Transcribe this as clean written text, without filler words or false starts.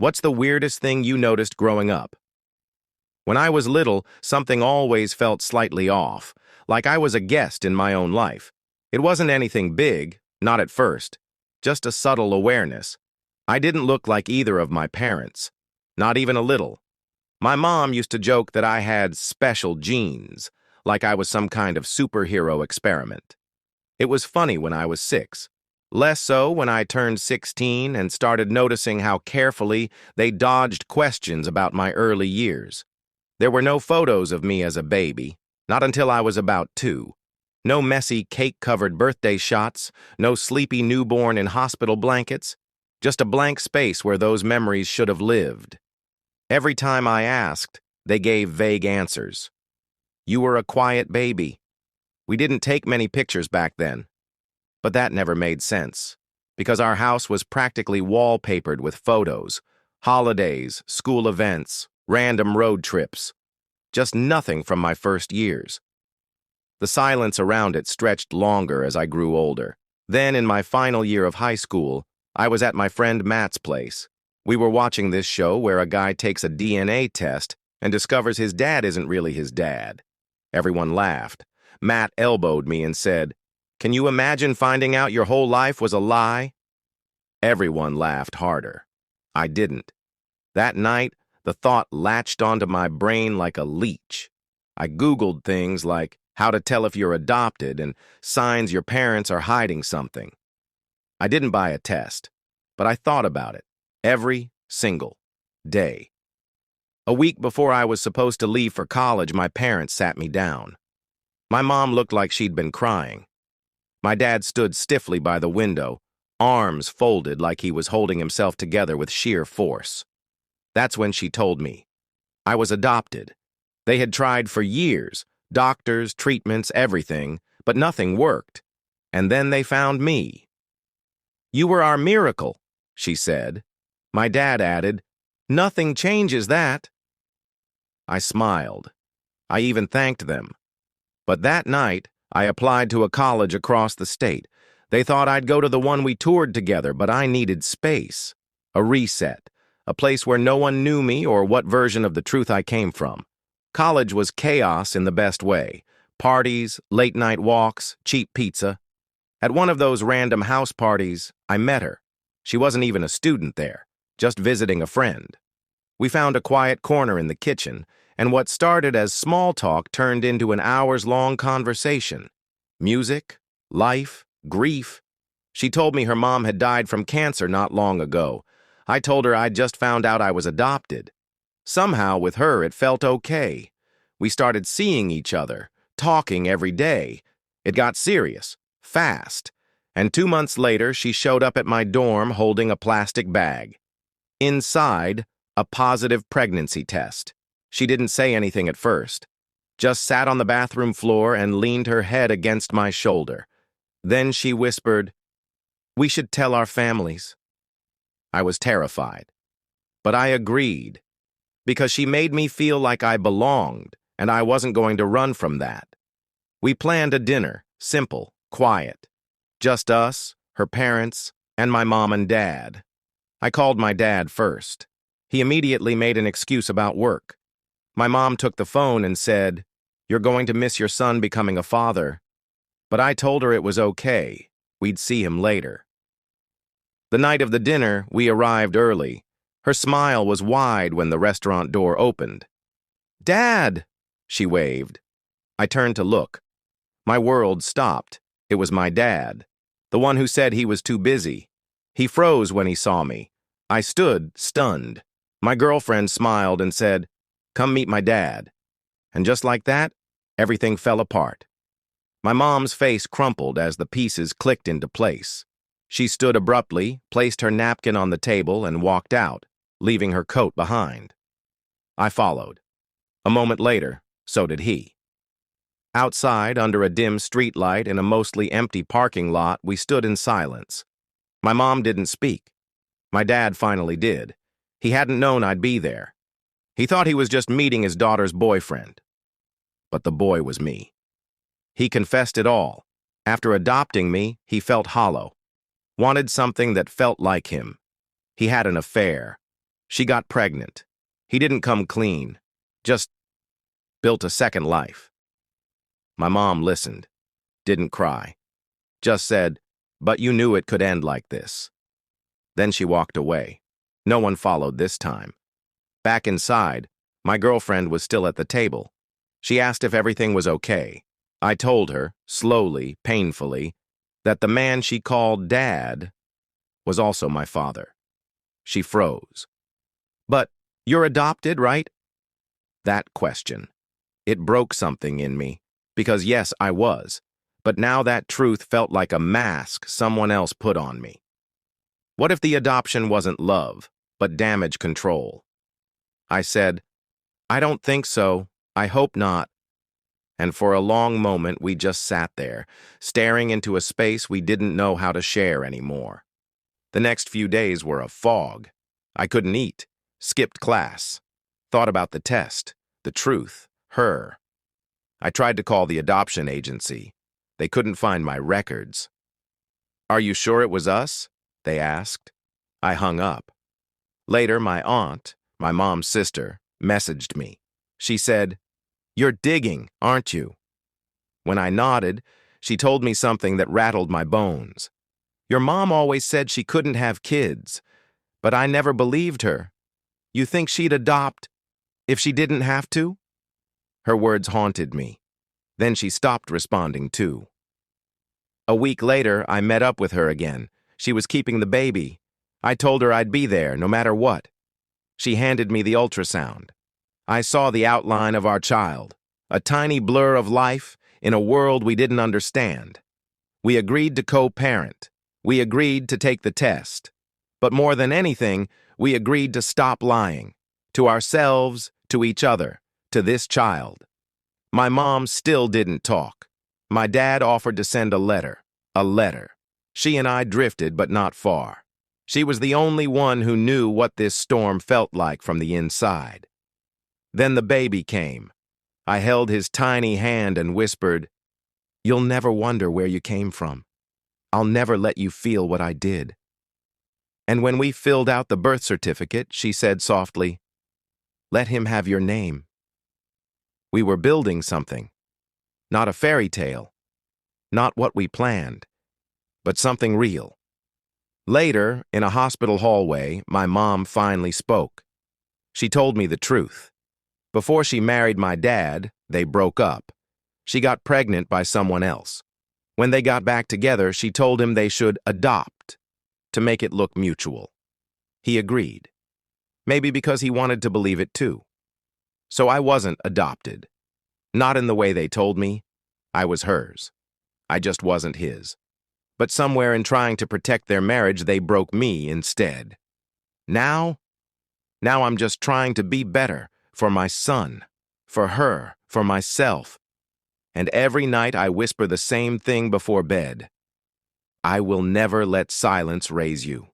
What's the weirdest thing you noticed growing up? When I was little, something always felt slightly off, like I was a guest in my own life. It wasn't anything big, not at first, just a subtle awareness. I didn't look like either of my parents, not even a little. My mom used to joke that I had special genes, like I was some kind of superhero experiment. It was funny when I was 6. Less so when I turned 16 and started noticing how carefully they dodged questions about my early years. There were no photos of me as a baby, not until I was about 2. No messy cake-covered birthday shots, no sleepy newborn in hospital blankets, just a blank space where those memories should have lived. Every time I asked, they gave vague answers. You were a quiet baby. We didn't take many pictures back then. But that never made sense, because our house was practically wallpapered with photos, holidays, school events, random road trips. Just nothing from my first years. The silence around it stretched longer as I grew older. Then, in my final year of high school, I was at my friend Matt's place. We were watching this show where a guy takes a DNA test and discovers his dad isn't really his dad. Everyone laughed. Matt elbowed me and said, "Can you imagine finding out your whole life was a lie?" Everyone laughed harder. I didn't. That night, the thought latched onto my brain like a leech. I Googled things like how to tell if you're adopted and signs your parents are hiding something. I didn't buy a test, but I thought about it every single day. A week before I was supposed to leave for college, my parents sat me down. My mom looked like she'd been crying. My dad stood stiffly by the window, arms folded like he was holding himself together with sheer force. That's when she told me. I was adopted. They had tried for years, doctors, treatments, everything, but nothing worked. And then they found me. "You were our miracle," she said. My dad added, "Nothing changes that." I smiled. I even thanked them. But that night, I applied to a college across the state. They thought I'd go to the one we toured together, but I needed space. A reset. A place where no one knew me or what version of the truth I came from. College was chaos in the best way. Parties, late-night walks, cheap pizza. At one of those random house parties, I met her. She wasn't even a student there, just visiting a friend. We found a quiet corner in the kitchen, and what started as small talk turned into an hours-long conversation. Music, life, grief. She told me her mom had died from cancer not long ago. I told her I'd just found out I was adopted. Somehow, with her, it felt okay. We started seeing each other, talking every day. It got serious, fast. And 2 months later, she showed up at my dorm holding a plastic bag. Inside, a positive pregnancy test. She didn't say anything at first, just sat on the bathroom floor and leaned her head against my shoulder. Then she whispered, "We should tell our families." I was terrified, but I agreed, because she made me feel like I belonged, and I wasn't going to run from that. We planned a dinner, simple, quiet. Just us, her parents, and my mom and dad. I called my dad first. He immediately made an excuse about work. My mom took the phone and said, "You're going to miss your son becoming a father." But I told her it was okay. We'd see him later. The night of the dinner, we arrived early. Her smile was wide when the restaurant door opened. "Dad!" she waved. I turned to look. My world stopped. It was my dad, the one who said he was too busy. He froze when he saw me. I stood, stunned. My girlfriend smiled and said, "Come meet my dad." And just like that, everything fell apart. My mom's face crumpled as the pieces clicked into place. She stood abruptly, placed her napkin on the table, and walked out, leaving her coat behind. I followed. A moment later, so did he. Outside, under a dim streetlight in a mostly empty parking lot, we stood in silence. My mom didn't speak. My dad finally did. He hadn't known I'd be there. He thought he was just meeting his daughter's boyfriend. But the boy was me. He confessed it all. After adopting me, he felt hollow. Wanted something that felt like him. He had an affair. She got pregnant. He didn't come clean, just built a second life. My mom listened, didn't cry, just said, "But you knew it could end like this." Then she walked away. No one followed this time. Back inside, my girlfriend was still at the table. She asked if everything was okay. I told her, slowly, painfully, that the man she called Dad was also my father. She froze. "But you're adopted, right?" That question. It broke something in me, because yes, I was, but now that truth felt like a mask someone else put on me. What if the adoption wasn't love, but damage control? I said, "I don't think so. I hope not." And for a long moment, we just sat there, staring into a space we didn't know how to share anymore. The next few days were a fog. I couldn't eat, skipped class, thought about the test, the truth, her. I tried to call the adoption agency. They couldn't find my records. "Are you sure it was us?" they asked. I hung up. Later, my aunt, my mom's sister, messaged me. She said, "You're digging, aren't you?" When I nodded, she told me something that rattled my bones. "Your mom always said she couldn't have kids, but I never believed her. You think she'd adopt if she didn't have to?" Her words haunted me. Then she stopped responding too. A week later, I met up with her again. She was keeping the baby. I told her I'd be there no matter what. She handed me the ultrasound. I saw the outline of our child, a tiny blur of life in a world we didn't understand. We agreed to co-parent. We agreed to take the test. But more than anything, we agreed to stop lying. To ourselves, to each other, to this child. My mom still didn't talk. My dad offered to send a letter. A letter. She and I drifted, but not far. She was the only one who knew what this storm felt like from the inside. Then the baby came. I held his tiny hand and whispered, "You'll never wonder where you came from. I'll never let you feel what I did." And when we filled out the birth certificate, she said softly, "Let him have your name." We were building something. Not a fairy tale. Not what we planned. But something real. Later, in a hospital hallway, my mom finally spoke. She told me the truth. Before she married my dad, they broke up. She got pregnant by someone else. When they got back together, she told him they should adopt, to make it look mutual. He agreed. Maybe because he wanted to believe it too. So I wasn't adopted. Not in the way they told me. I was hers. I just wasn't his. But somewhere in trying to protect their marriage, they broke me instead. Now I'm just trying to be better for my son, for her, for myself. And every night I whisper the same thing before bed. I will never let silence raise you.